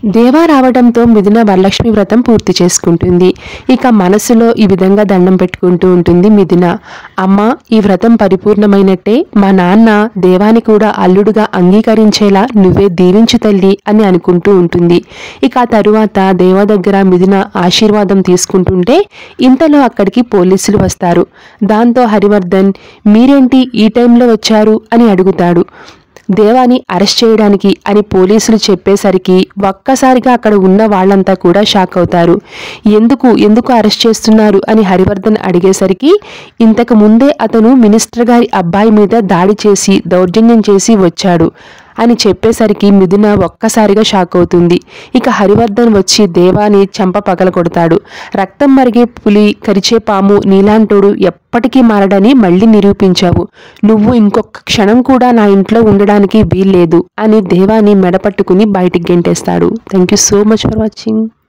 దేవా రావడంతో మిథున వరలక్ష్మి వ్రతం పూర్తి చేసుకుంటుంది. ఇక మనసులో ఈ విధంగా దండం పెట్టుకుంటూ ఉంటుంది మిథున. అమ్మ, ఈ వ్రతం పరిపూర్ణమైనట్టే. మా నాన్న దేవాని కూడా అల్లుడుగా అంగీకరించేలా నువ్వే దీవించు తల్లి అని అనుకుంటూ ఉంటుంది. ఇక ఆ తరువాత దేవా దగ్గర మిథున ఆశీర్వాదం తీసుకుంటుంటే ఇంతలో అక్కడికి పోలీసులు వస్తారు. దాంతో హరివర్ధన్, మీరేంటి ఈ టైంలో వచ్చారు అని అడుగుతాడు. దేవాని అరెస్ట్ చేయడానికి అని పోలీసులు చెప్పేసరికి ఒక్కసారిగా అక్కడ ఉన్న వాళ్ళంతా కూడా షాక్ అవుతారు. ఎందుకు అరెస్ట్ చేస్తున్నారు అని హరివర్ధన్ అడిగేసరికి ఇంతకు ముందే అతను మినిస్టర్ గారి అబ్బాయి మీద దాడి చేసి దౌర్జన్యం చేసి వచ్చాడు అని చెప్పేసరికి మిథున ఒక్కసారిగా షాక్ అవుతుంది. ఇక హరివర్ధన్ వచ్చి దేవాని చంప పగలగొడతాడు. రక్తం మరిగే పులి కరిచే పాము నీలాంటోడు ఎప్పటికీ మారడని మళ్ళీ నిరూపించావు. నువ్వు ఇంకొక క్షణం కూడా నా ఇంట్లో ఉండడానికి వీల్లేదు అని దేవాని మెడపట్టుకుని బయటికి గెంటేస్తాడు. Thank you so much for watching.